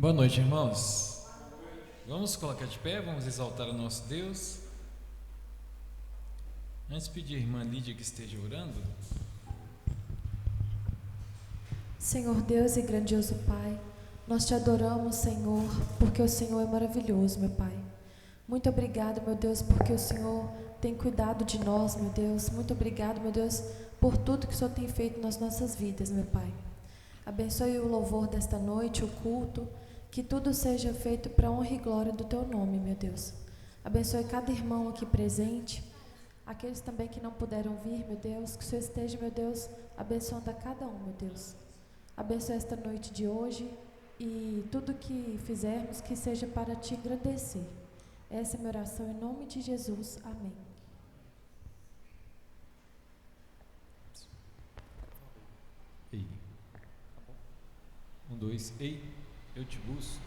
Boa noite, irmãos. Vamos colocar de pé, vamos exaltar o nosso Deus. Antes de pedir a irmã Lídia que esteja orando. Senhor Deus e grandioso Pai, nós te adoramos, Senhor, porque o Senhor é maravilhoso, meu Pai. Muito obrigado, meu Deus, porque o Senhor tem cuidado de nós, meu Deus. Muito obrigado, meu Deus, por tudo que o Senhor tem feito nas nossas vidas, meu Pai. Abençoe o louvor desta noite, o culto, que tudo seja feito para a honra e glória do Teu nome, meu Deus. Abençoe cada irmão aqui presente, aqueles também que não puderam vir, meu Deus, que o Senhor esteja, meu Deus, abençoando a cada um, meu Deus. Abençoe esta noite de hoje e tudo que fizermos que seja para Te agradecer. Essa é a minha oração em nome de Jesus. Amém. Ei. 1, 2, ei, eu te busco.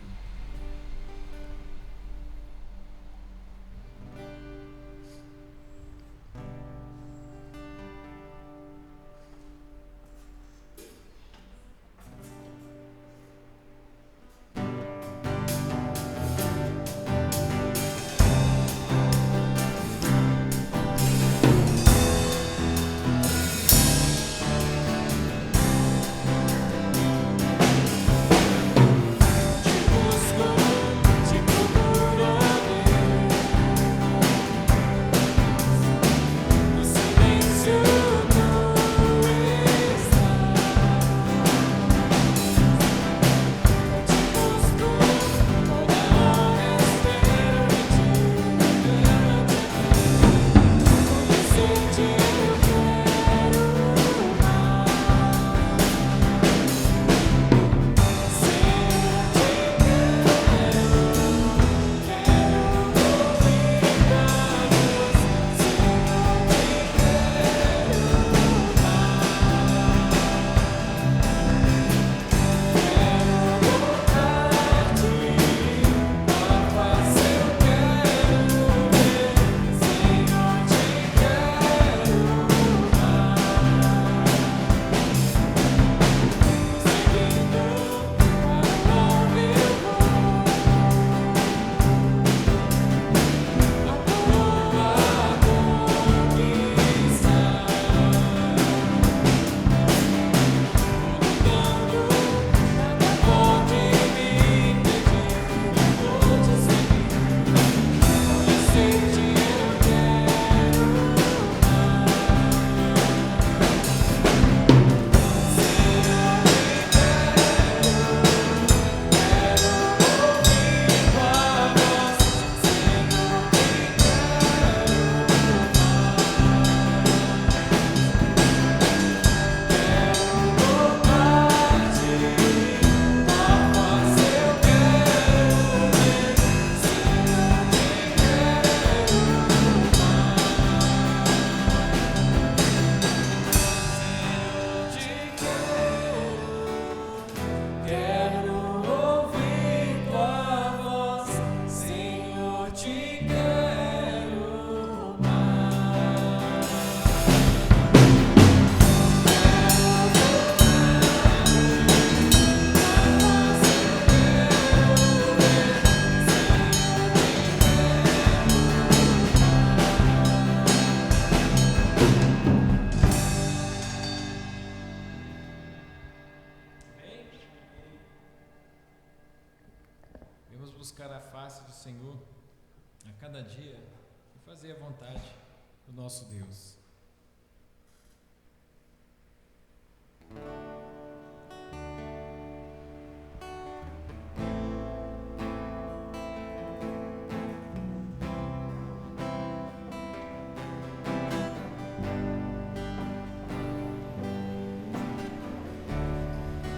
Buscar a face do Senhor a cada dia e fazer a vontade do nosso Deus.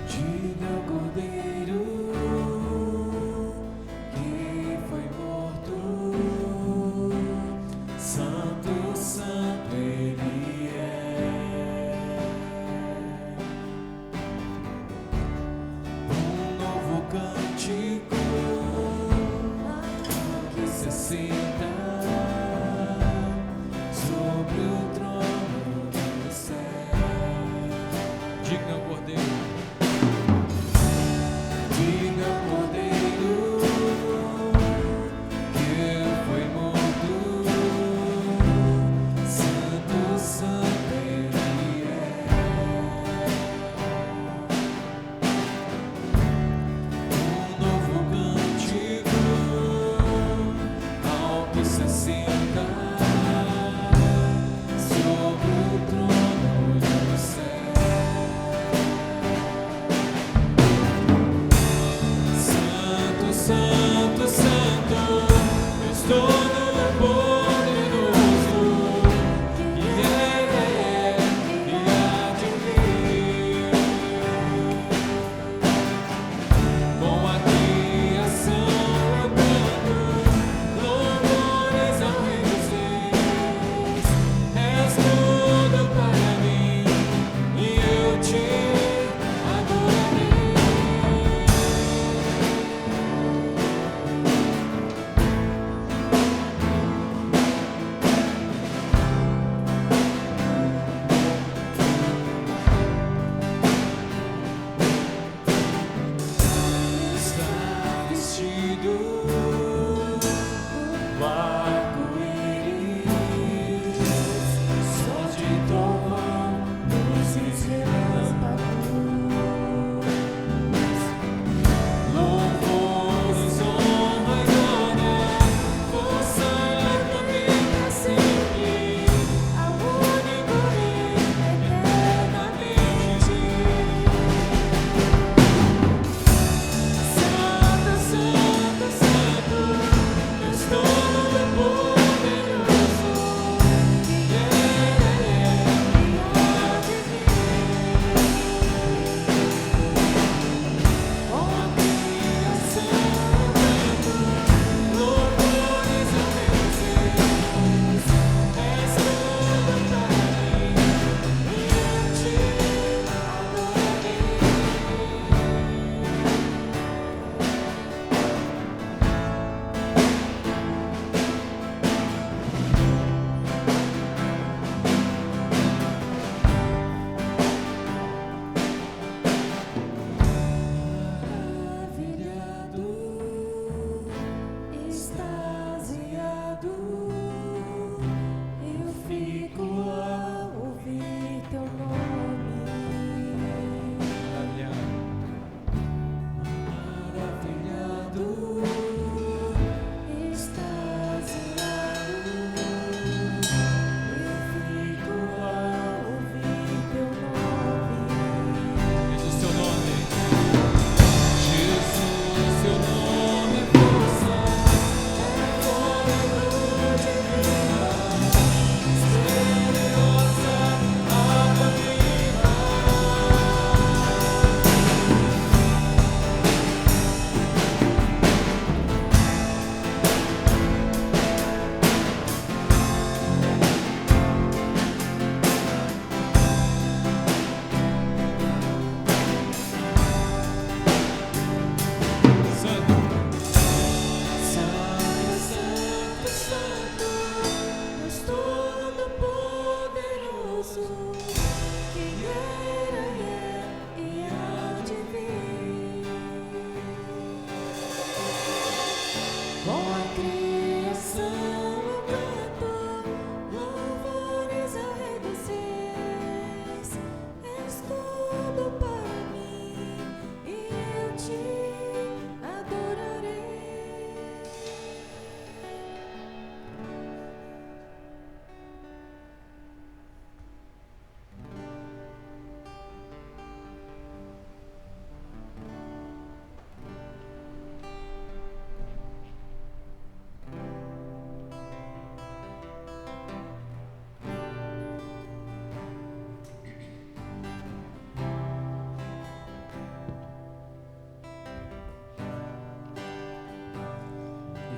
Diga ao Cordeiro que foi morto, Santo, Santo Ele é.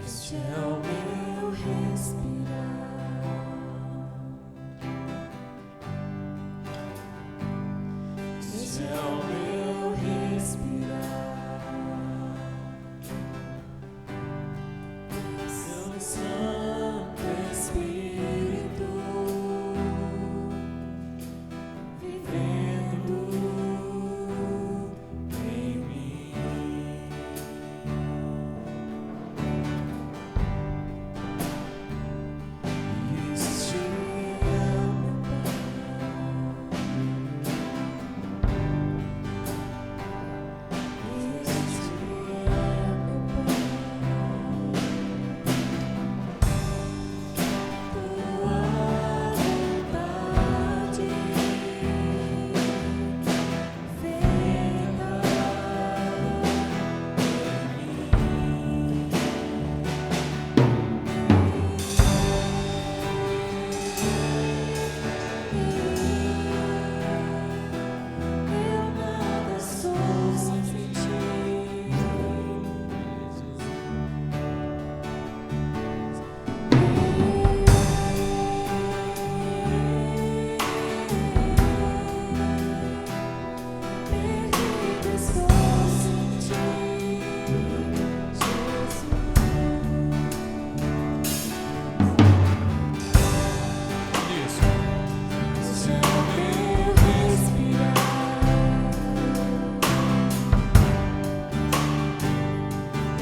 Este é o meu respirar. Este é o meu respirar. Seu Santo Espírito vivendo em mim.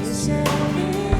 Este é o meu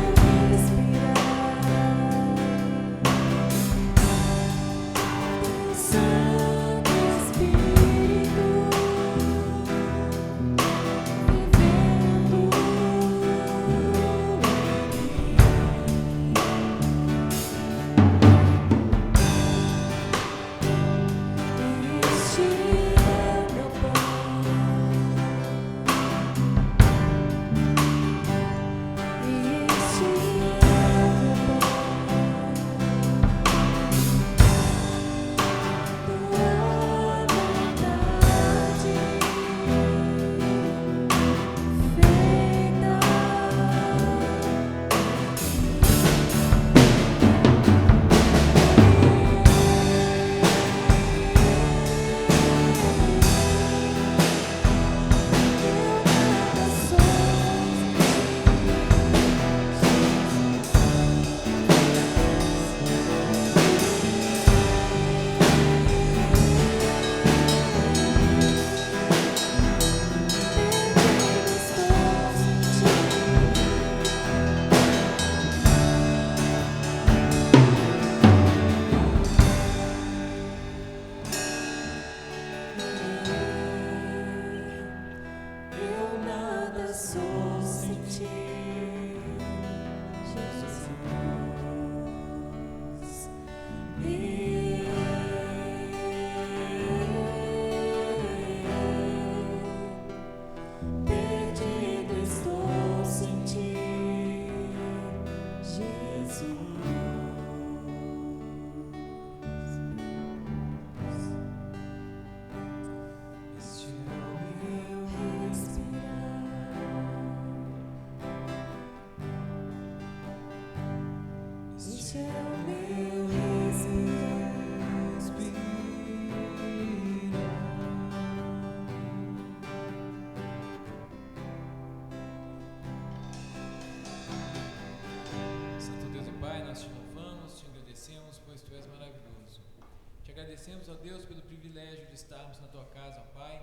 agradecemos, ó Deus, pelo privilégio de estarmos na Tua casa, ó Pai.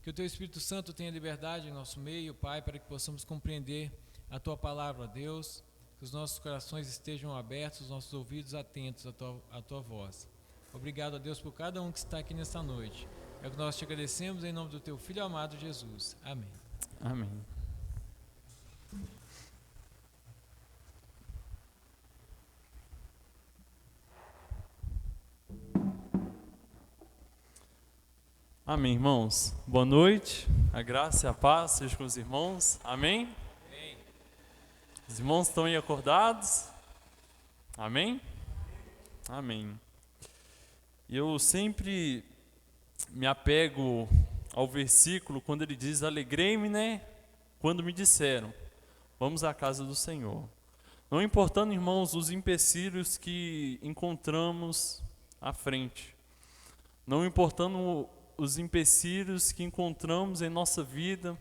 Que o Teu Espírito Santo tenha liberdade em nosso meio, Pai, para que possamos compreender a Tua palavra, ó Deus. Que os nossos corações estejam abertos, os nossos ouvidos atentos à Tua voz. Obrigado, ó Deus, por cada um que está aqui nesta noite. É o que nós te agradecemos em nome do Teu Filho amado Jesus. Amém. Amém. Amém, irmãos. Boa noite. A graça e a paz sejam com os irmãos. Amém? Amém. Os irmãos estão aí acordados? Amém? Amém. Eu sempre me apego ao versículo quando ele diz: alegrei-me, né? Quando me disseram, vamos à casa do Senhor. Não importando, irmãos, os empecilhos que encontramos à frente. Não importando os empecilhos que encontramos em nossa vida,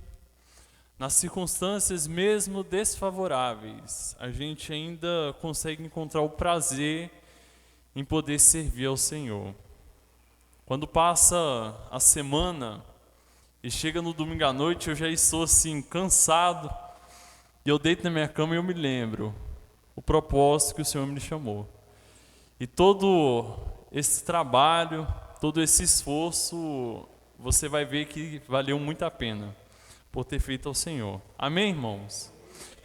nas circunstâncias mesmo desfavoráveis, a gente ainda consegue encontrar o prazer em poder servir ao Senhor. Quando passa a semana e chega no domingo à noite, eu já estou assim, cansado, e eu deito na minha cama e eu me lembro o propósito que o Senhor me chamou. E todo esse trabalho, todo esse esforço, você vai ver que valeu muito a pena por ter feito ao Senhor. Amém, irmãos?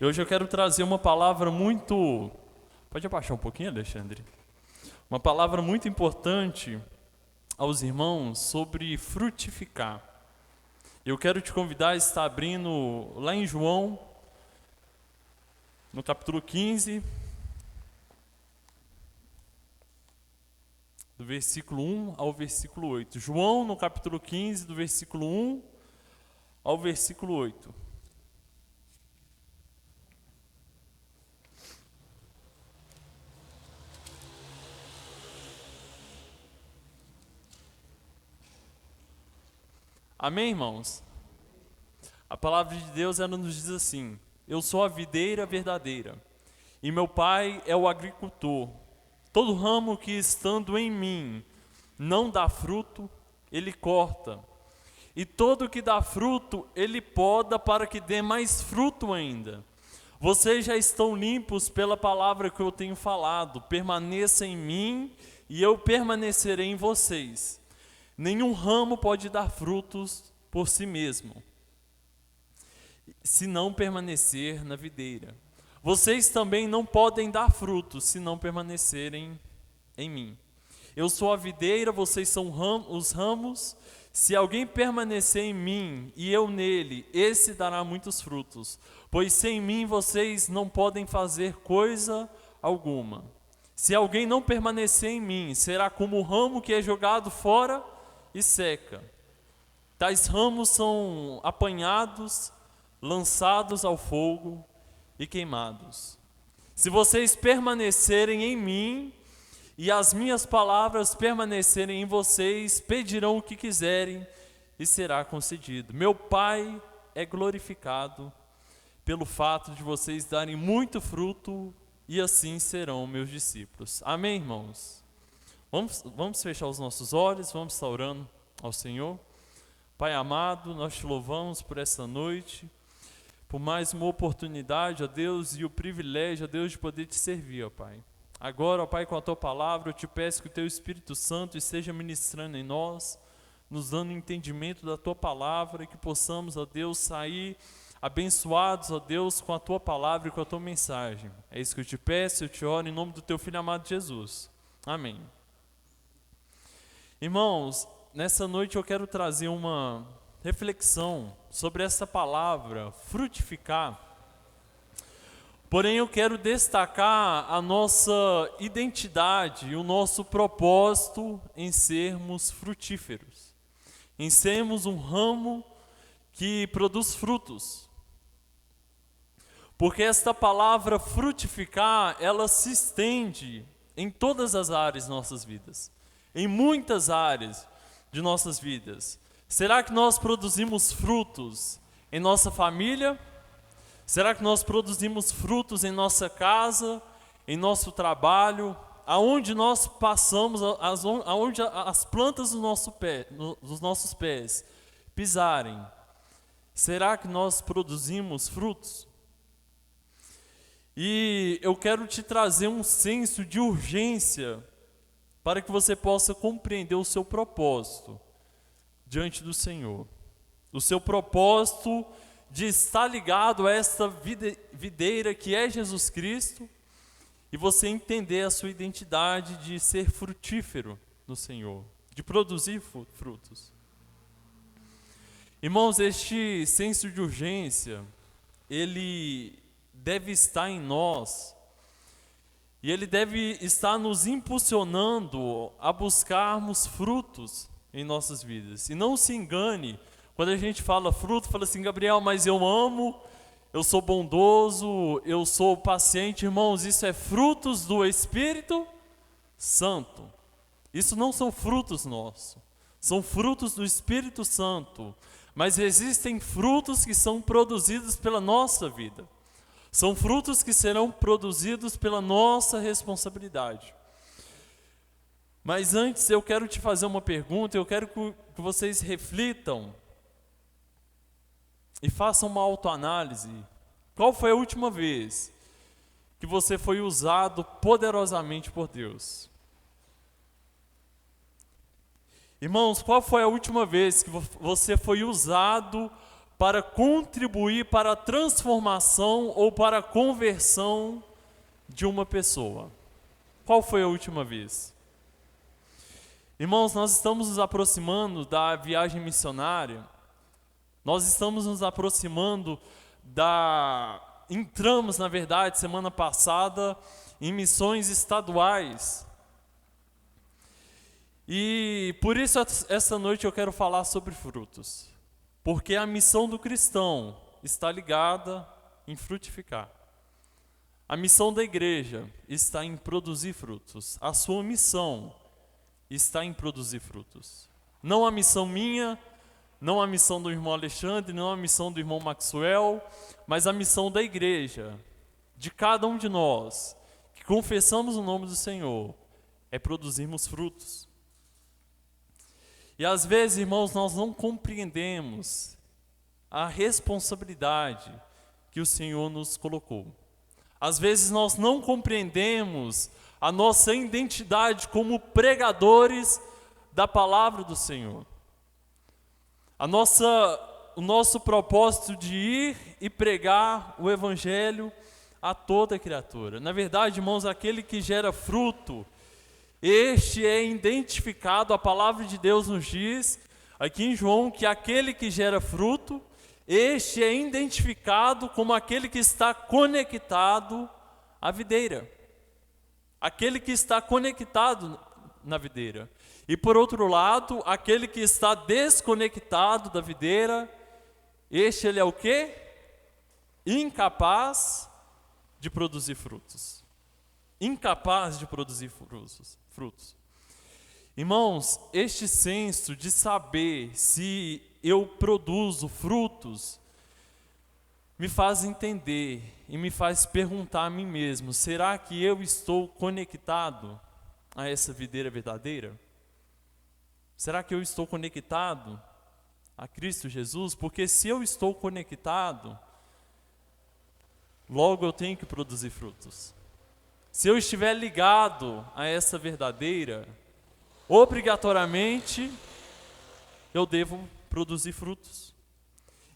E hoje eu quero trazer uma palavra muito... Pode abaixar um pouquinho, Alexandre? Uma palavra muito importante aos irmãos sobre frutificar. Eu quero te convidar a estar abrindo lá em João, no capítulo 15, do versículo 1 ao versículo 8. João, no capítulo 15, do versículo 1 ao versículo 8. Amém, irmãos? A palavra de Deus, ela nos diz assim: eu sou a videira verdadeira, e meu pai é o agricultor. Todo ramo que estando em mim não dá fruto, ele corta. E todo que dá fruto, ele poda para que dê mais fruto ainda. Vocês já estão limpos pela palavra que eu tenho falado. Permaneça em mim e eu permanecerei em vocês. Nenhum ramo pode dar frutos por si mesmo, se não permanecer na videira. Vocês também não podem dar frutos, se não permanecerem em mim. Eu sou a videira, vocês são os ramos. Se alguém permanecer em mim e eu nele, esse dará muitos frutos, pois sem mim vocês não podem fazer coisa alguma. Se alguém não permanecer em mim, será como o ramo que é jogado fora e seca. Tais ramos são apanhados, lançados ao fogo e queimados. Se vocês permanecerem em mim e as minhas palavras permanecerem em vocês, pedirão o que quiserem e será concedido. Meu Pai é glorificado pelo fato de vocês darem muito fruto e assim serão meus discípulos. Amém, irmãos? Vamos fechar os nossos olhos, vamos estar orando ao Senhor. Pai amado, nós te louvamos por essa noite, por mais uma oportunidade, ó Deus, e o privilégio, ó Deus, de poder te servir, ó Pai. Agora, ó Pai, com a Tua palavra, eu te peço que o Teu Espírito Santo esteja ministrando em nós, nos dando entendimento da Tua palavra, e que possamos, ó Deus, sair abençoados, ó Deus, com a Tua palavra e com a Tua mensagem. É isso que eu te peço, eu te oro em nome do Teu Filho amado Jesus. Amém. Irmãos, nessa noite eu quero trazer uma reflexão sobre essa palavra, frutificar. Porém, eu quero destacar a nossa identidade e o nosso propósito em sermos frutíferos, em sermos um ramo que produz frutos. Porque esta palavra frutificar, ela se estende em todas as áreas de nossas vidas, em muitas áreas de nossas vidas. Será que nós produzimos frutos em nossa família? Será que nós produzimos frutos em nossa casa, em nosso trabalho, aonde nós passamos, aonde as plantas dos nossos pés pisarem? Será que nós produzimos frutos? E eu quero te trazer um senso de urgência para que você possa compreender o seu propósito diante do Senhor. O seu propósito de estar ligado a esta videira que é Jesus Cristo, e você entender a sua identidade de ser frutífero no Senhor, de produzir frutos. Irmãos, este senso de urgência, ele deve estar em nós, e ele deve estar nos impulsionando a buscarmos frutos em nossas vidas. E não se engane, quando a gente fala fruto, fala assim: Gabriel, mas eu amo eu sou bondoso, eu sou paciente, irmãos, isso é frutos do Espírito Santo. Isso não são frutos nossos, são frutos do Espírito Santo. Mas existem frutos que são produzidos pela nossa vida. São frutos que serão produzidos pela nossa responsabilidade. Mas antes eu quero te fazer uma pergunta, eu quero que vocês reflitam e façam uma autoanálise. Qual foi a última vez que você foi usado poderosamente por Deus? Irmãos, qual foi a última vez que você foi usado para contribuir para a transformação ou para a conversão de uma pessoa? Qual foi a última vez? Irmãos, nós estamos nos aproximando da viagem missionária. Nós estamos nos aproximando entramos, na verdade, semana passada, em missões estaduais. E por isso, essa noite eu quero falar sobre frutos. Porque a missão do cristão está ligada em frutificar. A missão da igreja está em produzir frutos. A sua missão está em produzir frutos. Não a missão minha, não a missão do irmão Alexandre, não a missão do irmão Maxwell, mas a missão da igreja, de cada um de nós, que confessamos o nome do Senhor, é produzirmos frutos. E às vezes, irmãos, nós não compreendemos a responsabilidade que o Senhor nos colocou. Às vezes nós não compreendemos a nossa identidade como pregadores da palavra do Senhor. O nosso propósito de ir e pregar o Evangelho a toda criatura. Na verdade, irmãos, aquele que gera fruto, este é identificado, a palavra de Deus nos diz, aqui em João, que aquele que gera fruto, este é identificado como aquele que está conectado à videira. Aquele que está conectado na videira. E por outro lado, aquele que está desconectado da videira, este ele é o quê? Incapaz de produzir frutos. Incapaz de produzir frutos. Irmãos, este senso de saber se eu produzo frutos me faz entender e me faz perguntar a mim mesmo: será que eu estou conectado a essa videira verdadeira? Será que eu estou conectado a Cristo Jesus? Porque se eu estou conectado, logo eu tenho que produzir frutos. Se eu estiver ligado a essa verdadeira, obrigatoriamente eu devo produzir frutos.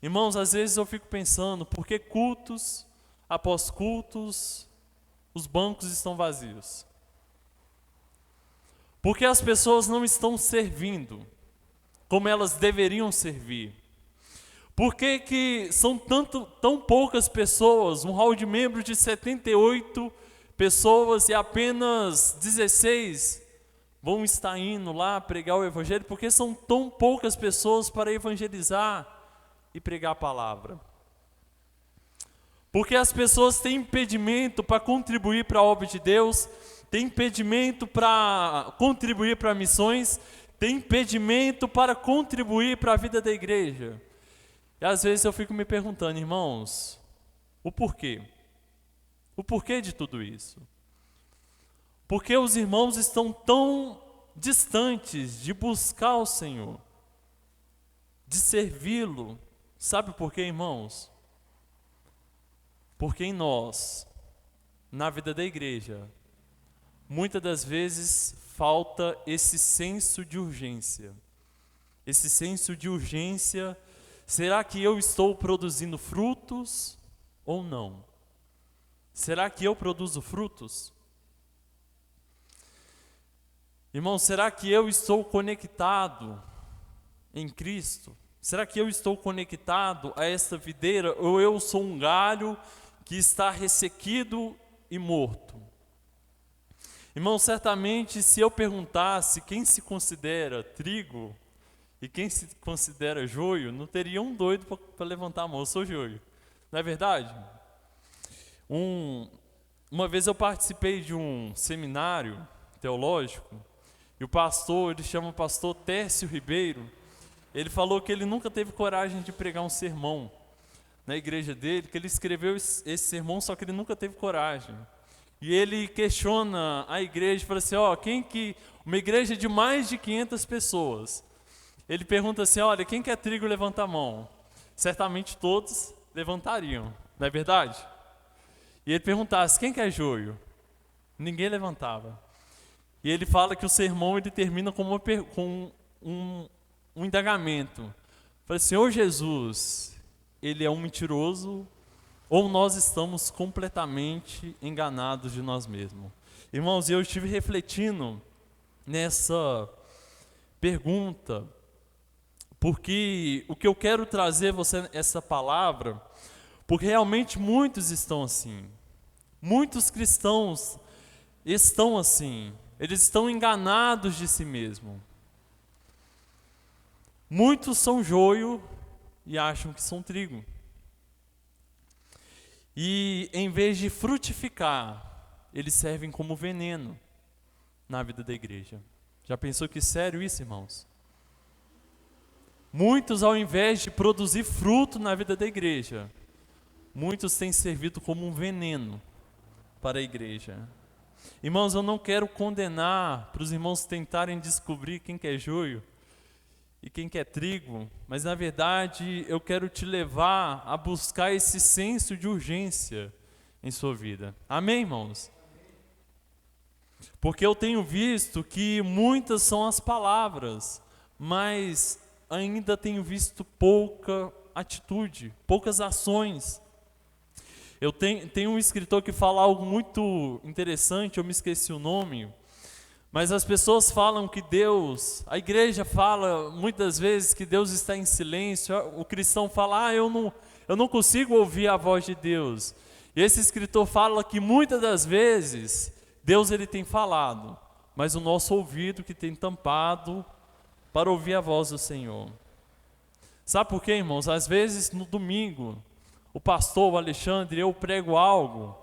Irmãos, às vezes eu fico pensando, por que cultos após cultos os bancos estão vazios? Porque as pessoas não estão servindo como elas deveriam servir? Por que são tão poucas pessoas, um hall de membros de 78 pessoas e apenas 16 vão estar indo lá pregar o Evangelho? Porque são tão poucas pessoas para evangelizar e pregar a palavra? Porque as pessoas têm impedimento para contribuir para a obra de Deus, têm impedimento para contribuir para missões, têm impedimento para contribuir para a vida da igreja. E às vezes eu fico me perguntando, irmãos, o porquê? O porquê de tudo isso? Porque os irmãos estão tão distantes de buscar o Senhor, de servi-lo. Sabe por quê, irmãos? Porque em nós, na vida da igreja, muitas das vezes falta esse senso de urgência. Esse senso de urgência, será que eu estou produzindo frutos ou não? Será que eu produzo frutos? Irmão, será que eu estou conectado em Cristo? Será que eu estou conectado a esta videira ou eu sou um galho que está ressequido e morto? Irmão, certamente se eu perguntasse quem se considera trigo e quem se considera joio, não teria um doido para levantar a mão. Eu sou joio. não é verdade? Uma vez eu participei de um seminário teológico e o pastor, ele chama o pastor Tércio Ribeiro, ele falou que ele nunca teve coragem de pregar um sermão na igreja dele, que ele escreveu esse sermão, só que ele nunca teve coragem. E ele questiona a igreja, fala assim, uma igreja de mais de 500 pessoas, ele pergunta assim, olha, quem quer trigo, levanta a mão. Certamente todos levantariam, não é verdade? E ele perguntasse, quem quer joio? Ninguém levantava. E ele fala que o sermão ele termina com um indagamento. Fala, Senhor Jesus, ele é um mentiroso ou nós estamos completamente enganados de nós mesmos? Irmãos, eu estive refletindo nessa pergunta, porque o que eu quero trazer a você essa palavra, porque realmente muitos estão assim. Muitos cristãos estão assim. Eles estão enganados de si mesmos. Muitos são joio e acham que são trigo. E em vez de frutificar, eles servem como veneno na vida da igreja. Já pensou que sério isso, irmãos? Muitos, ao invés de produzir fruto na vida da igreja, muitos têm servido como um veneno para a igreja. Irmãos, eu não quero condenar para os irmãos tentarem descobrir quem quer joio e quem quer trigo, mas na verdade eu quero te levar a buscar esse senso de urgência em sua vida. Amém, irmãos? Porque eu tenho visto que muitas são as palavras, mas ainda tenho visto pouca atitude, poucas ações. Eu tenho um escritor que fala algo muito interessante, eu me esqueci o nome, mas as pessoas falam que Deus, a igreja fala muitas vezes que Deus está em silêncio, o cristão fala, eu não consigo ouvir a voz de Deus. E esse escritor fala que muitas das vezes Deus ele tem falado, mas o nosso ouvido que tem tampado para ouvir a voz do Senhor. Sabe por quê, irmãos? Às vezes no domingo, o pastor, o Alexandre, eu prego algo,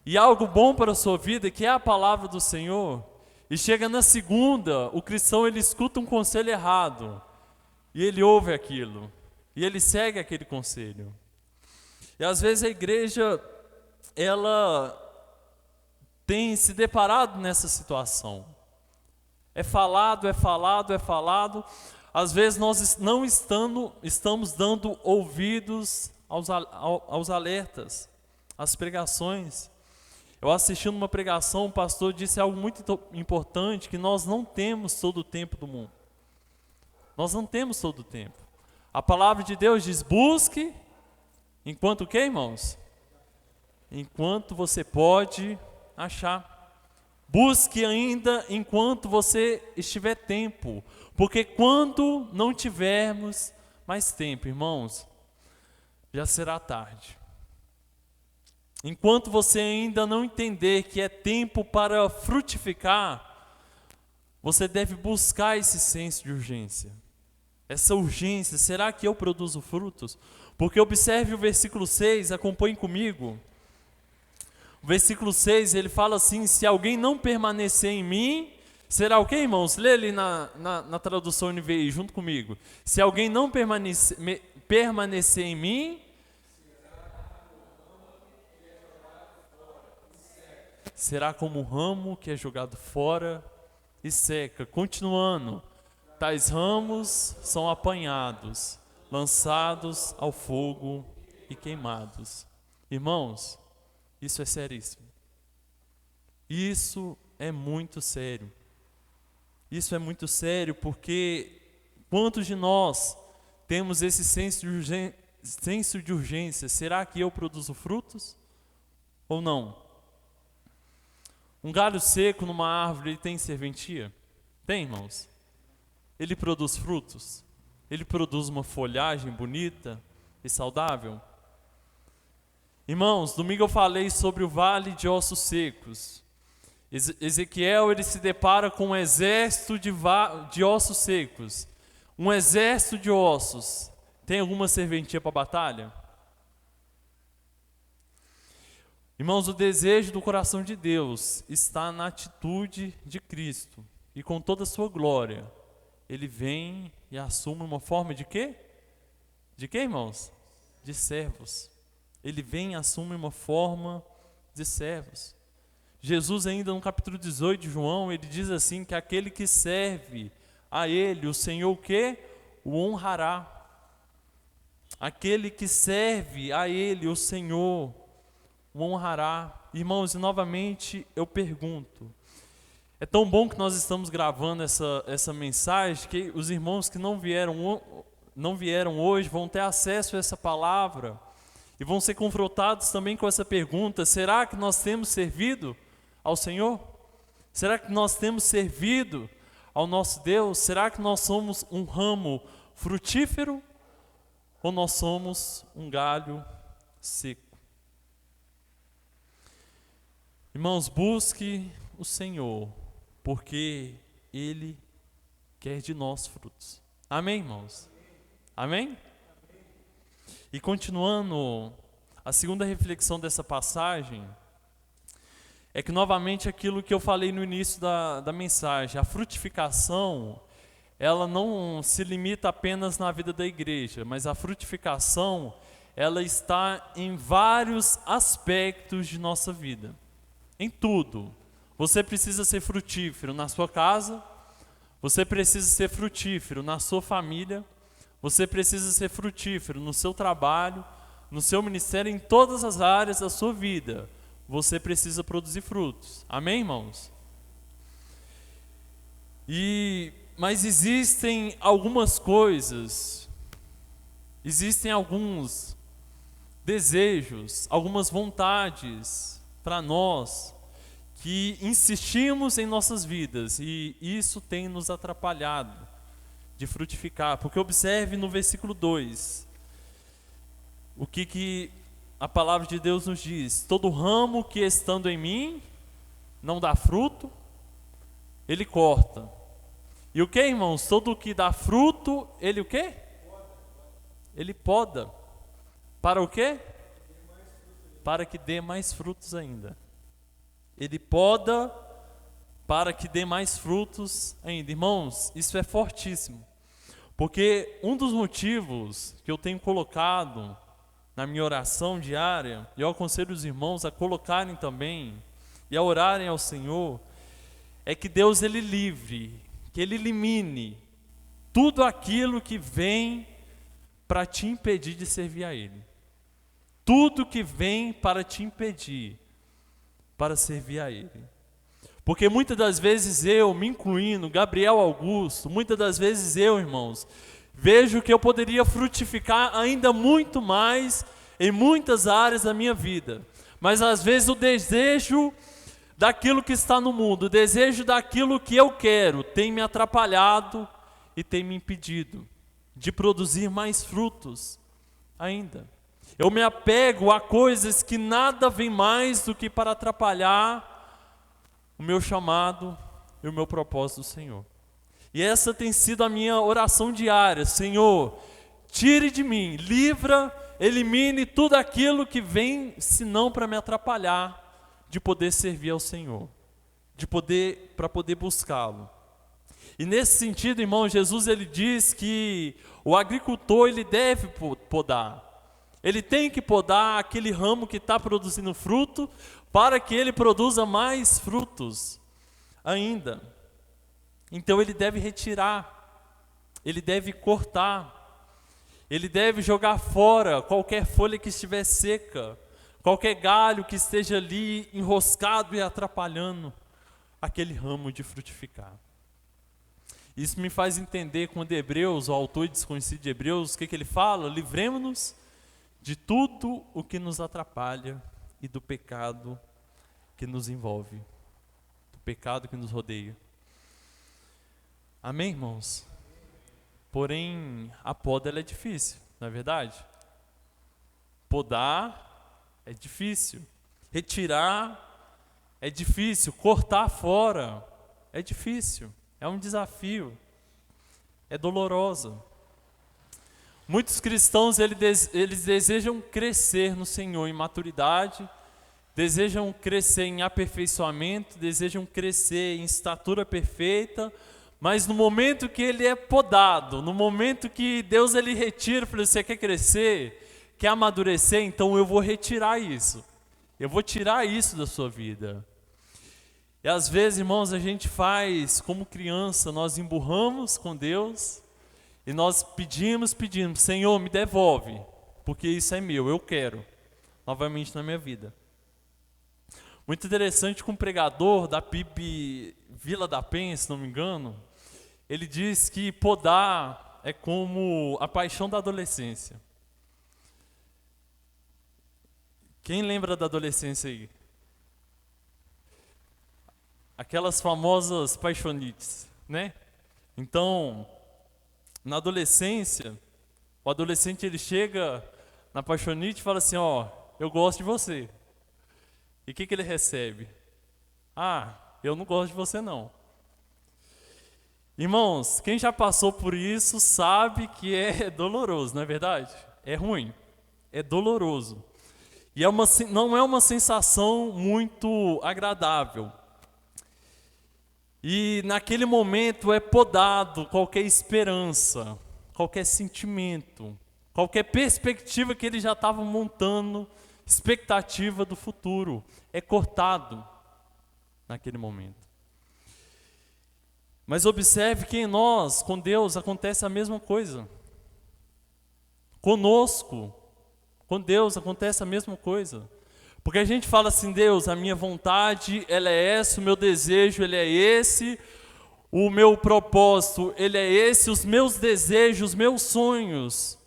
e algo bom para a sua vida, que é a palavra do Senhor, e chega na segunda, o cristão ele escuta um conselho errado, e ele ouve aquilo, e ele segue aquele conselho. E às vezes a igreja, ela tem se deparado nessa situação. É falado, às vezes nós não estamos dando ouvidos aos alertas, às pregações. Eu assistindo uma pregação, o pastor disse algo muito importante, que nós não temos todo o tempo do mundo. Nós não temos todo o tempo. A palavra de Deus diz, busque, enquanto o quê, irmãos? Enquanto você pode achar. Busque ainda enquanto você estiver tempo, porque quando não tivermos mais tempo, irmãos, já será tarde. Enquanto você ainda não entender que é tempo para frutificar, você deve buscar esse senso de urgência. Essa urgência, será que eu produzo frutos? Porque observe o versículo 6, acompanhe comigo. O versículo 6, ele fala assim, se alguém não permanecer em mim, será o quê, irmãos? Lê ali na tradução NVI, junto comigo. Se alguém não permanecer em mim, será como um ramo que é jogado fora e seca. Continuando, tais ramos são apanhados, lançados ao fogo e queimados. Irmãos, isso é seríssimo. Isso é muito sério. Isso é muito sério porque quantos de nós temos esse senso de urgência? Será que eu produzo frutos ou não? Um galho seco numa árvore, ele tem serventia? Tem, irmãos? Ele produz frutos? Ele produz uma folhagem bonita e saudável? Irmãos, domingo eu falei sobre o vale de ossos secos. Ezequiel ele se depara com um exército de ossos secos. Um exército de ossos. Tem alguma serventia para a batalha? Irmãos, o desejo do coração de Deus está na atitude de Cristo. E com toda a sua glória, Ele vem e assume uma forma de quê? De quê, irmãos? De servos. Ele vem e assume uma forma de servos. Jesus ainda no capítulo 18 de João, ele diz assim, que aquele que serve a Ele, o Senhor o quê? O honrará. Aquele que serve a Ele, o Senhor, o honrará. Irmãos, e novamente eu pergunto, é tão bom que nós estamos gravando essa mensagem, que os irmãos que não vieram hoje vão ter acesso a essa palavra e vão ser confrontados também com essa pergunta: será que nós temos servido ao Senhor? Será que nós temos servido ao nosso Deus? Será que nós somos um ramo frutífero ou nós somos um galho seco? Irmãos, busque o Senhor, porque Ele quer de nós frutos. Amém, irmãos? Amém? E continuando, a segunda reflexão dessa passagem é que novamente aquilo que eu falei no início da mensagem, a frutificação, ela não se limita apenas na vida da igreja, mas a frutificação, ela está em vários aspectos de nossa vida. Em tudo. Você precisa ser frutífero na sua casa, você precisa ser frutífero na sua família, você precisa ser frutífero no seu trabalho, no seu ministério, em todas as áreas da sua vida. Você precisa produzir frutos. Amém, irmãos? Mas existem algumas coisas, existem alguns desejos, algumas vontades para nós que insistimos em nossas vidas e isso tem nos atrapalhado de frutificar. Porque observe no versículo 2 o que a palavra de Deus nos diz: todo ramo que estando em mim não dá fruto, Ele corta. E o que, irmãos? Todo o que dá fruto, Ele o quê? Ele poda. Para o quê? Para que dê mais frutos ainda. Ele poda para que dê mais frutos ainda. Irmãos, isso é fortíssimo. Porque um dos motivos que eu tenho colocado na minha oração diária, e eu aconselho os irmãos a colocarem também, e a orarem ao Senhor, é que Deus Ele livre, que Ele elimine tudo aquilo que vem para te impedir de servir a Ele. Tudo que vem para te impedir para servir a Ele. Porque muitas das vezes eu, me incluindo, Gabriel Augusto, muitas das vezes eu, irmãos, vejo que eu poderia frutificar ainda muito mais em muitas áreas da minha vida. Mas às vezes o desejo daquilo que está no mundo, o desejo daquilo que eu quero, tem me atrapalhado e tem me impedido de produzir mais frutos ainda. Eu me apego a coisas que nada vem mais do que para atrapalhar o meu chamado e o meu propósito do Senhor. E essa tem sido a minha oração diária: Senhor, tire de mim, livra, elimine tudo aquilo que vem, senão para me atrapalhar de poder servir ao Senhor, para poder buscá-lo. E nesse sentido, irmão, Jesus ele diz que o agricultor ele deve podar. Ele tem que podar aquele ramo que está produzindo fruto para que ele produza mais frutos ainda. Então ele deve retirar, ele deve cortar, ele deve jogar fora qualquer folha que estiver seca, qualquer galho que esteja ali enroscado e atrapalhando aquele ramo de frutificar. Isso me faz entender quando Hebreus, o autor desconhecido de Hebreus, o que ele fala? Livremos-nos de tudo o que nos atrapalha e do pecado que nos envolve, do pecado que nos rodeia. Amém, irmãos? Porém, a poda ela é difícil, não é verdade? Podar é difícil, retirar é difícil, cortar fora é difícil, é um desafio, é doloroso. Muitos cristãos eles desejam crescer no Senhor em maturidade, desejam crescer em aperfeiçoamento, desejam crescer em estatura perfeita, mas no momento que ele é podado, no momento que Deus ele retira, fala, você quer crescer, quer amadurecer, então eu vou retirar isso. Eu vou tirar isso da sua vida. E às vezes, irmãos, a gente faz como criança, nós emburramos com Deus e nós pedimos, Senhor, me devolve, porque isso é meu, eu quero, novamente na minha vida. Muito interessante que um pregador da PIB Vila da Penha, se não me engano, ele diz que podar é como a paixão da adolescência. Quem lembra da adolescência aí? Aquelas famosas paixonites, né? Então, na adolescência, o adolescente ele chega na paixonite e fala assim, ó, eu gosto de você. E o que ele recebe? Ah, eu não gosto de você não. Irmãos, quem já passou por isso sabe que é doloroso, não é verdade? É ruim, é doloroso. E não é uma sensação muito agradável. E naquele momento é podado qualquer esperança, qualquer sentimento, qualquer perspectiva que ele já estava montando, expectativa do futuro, é cortado naquele momento. Mas observe que em nós, com Deus, acontece a mesma coisa. Conosco, com Deus, acontece a mesma coisa. Porque a gente fala assim, Deus, a minha vontade, ela é essa, o meu desejo, ele é esse, o meu propósito, ele é esse, os meus desejos, os meus sonhos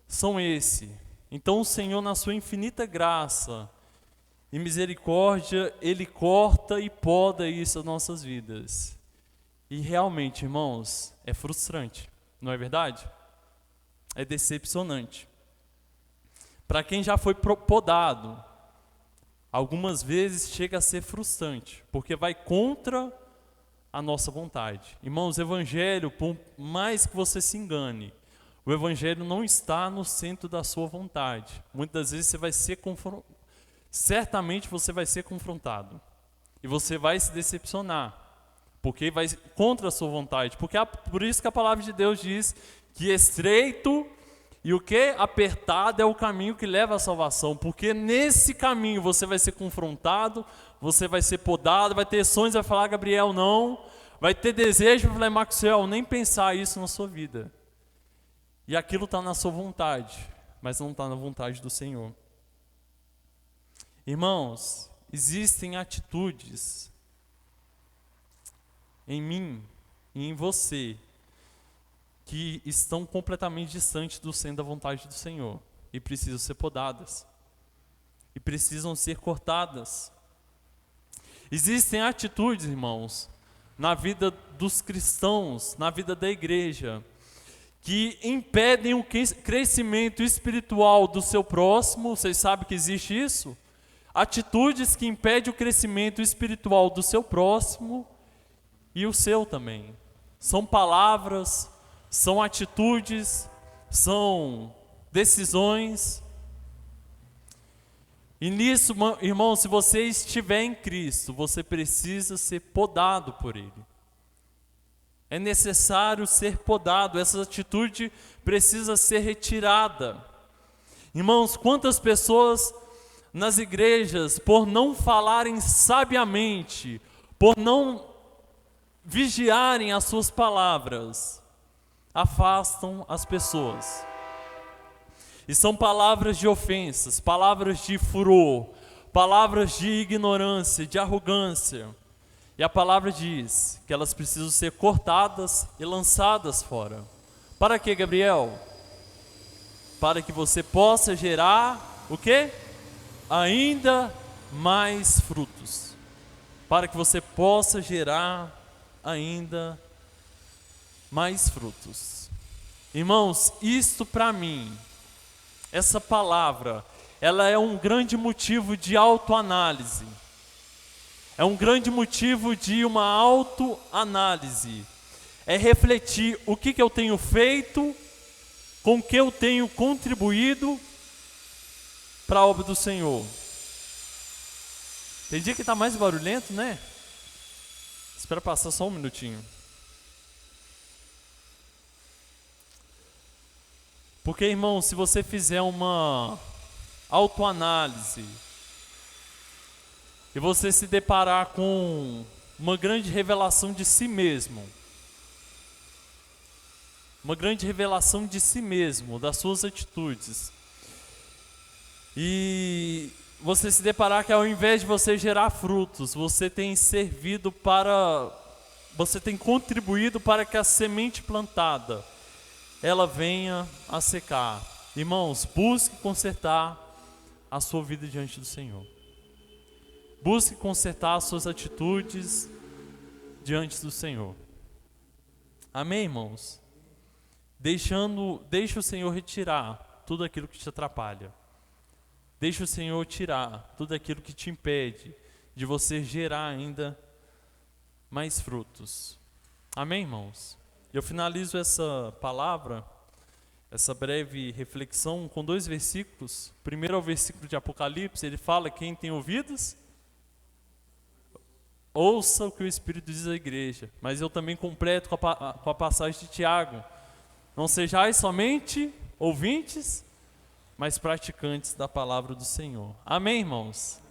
são esse. Então o Senhor, na sua infinita graça e misericórdia, Ele corta e poda isso nas nossas vidas. E realmente, irmãos, é frustrante, não é verdade? É decepcionante. Para quem já foi podado, algumas vezes chega a ser frustrante, porque vai contra a nossa vontade. Irmãos, o Evangelho, por mais que você se engane, o Evangelho não está no centro da sua vontade. Muitas vezes você vai ser certamente você vai ser confrontado. E você vai se decepcionar, porque vai contra a sua vontade. Por isso que a palavra de Deus diz que estreito e o que? Apertado é o caminho que leva à salvação. Porque nesse caminho você vai ser confrontado, você vai ser podado, vai ter sonhos, vai falar, Gabriel, não. Vai ter desejo, vai falar, Maxwell, nem pensar isso na sua vida. E aquilo está na sua vontade, mas não está na vontade do Senhor. Irmãos, existem atitudes em mim e em você que estão completamente distantes do centro da vontade do Senhor e precisam ser podadas e precisam ser cortadas. Existem atitudes, irmãos, na vida dos cristãos, na vida da igreja, que impedem o crescimento espiritual do seu próximo. Vocês sabem que existe isso? Atitudes que impedem o crescimento espiritual do seu próximo e o seu também. São palavras, são atitudes, são decisões. E nisso, irmão, se você estiver em Cristo, você precisa ser podado por Ele. É necessário ser podado, essa atitude precisa ser retirada. Irmãos, quantas pessoas nas igrejas, por não falarem sabiamente, por não vigiarem as suas palavras, afastam as pessoas. E são palavras de ofensas, palavras de furor, palavras de ignorância, de arrogância. E a palavra diz que elas precisam ser cortadas e lançadas fora. Para quê, Gabriel? Para que você possa gerar o quê? Ainda mais frutos. Para que você possa gerar ainda mais frutos. Irmãos, isto para mim, essa palavra, ela é um grande motivo de autoanálise. É um grande motivo de uma autoanálise. É refletir o que eu tenho feito, com o que eu tenho contribuído para a obra do Senhor. Tem dia que está mais barulhento, né? Espera passar só um minutinho. Porque, irmão, se você fizer uma autoanálise e você se deparar com uma grande revelação de si mesmo, das suas atitudes, e você se deparar que ao invés de você gerar frutos, você tem contribuído para que a semente plantada ela venha a secar. Irmãos, busque consertar a sua vida diante do Senhor. Busque consertar as suas atitudes diante do Senhor. Amém, irmãos? Deixe o Senhor retirar tudo aquilo que te atrapalha. Deixe o Senhor tirar tudo aquilo que te impede de você gerar ainda mais frutos. Amém, irmãos? Eu finalizo essa palavra, essa breve reflexão, com 2 versículos. Primeiro é o versículo de Apocalipse, ele fala: quem tem ouvidos, ouça o que o Espírito diz à igreja. Mas eu também completo com a passagem de Tiago: não sejais somente ouvintes, mas praticantes da palavra do Senhor. Amém, irmãos?